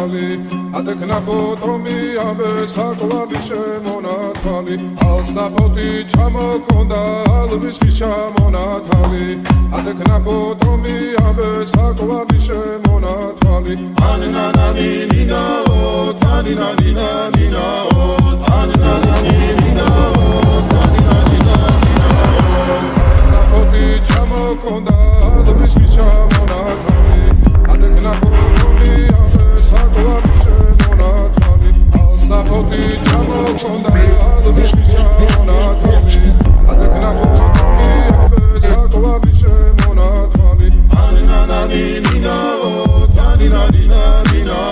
თვალი ატექნა ფოტომი ამე საკვალი შემონათვალი ალსნაფოთი ჩამოქონდა ალვის ხის ჩამონათვალი ატექნა ფოტომი ამე საკვალი შემონათვალი ანანანინინაო თანინანინანინაო ანანანინინაო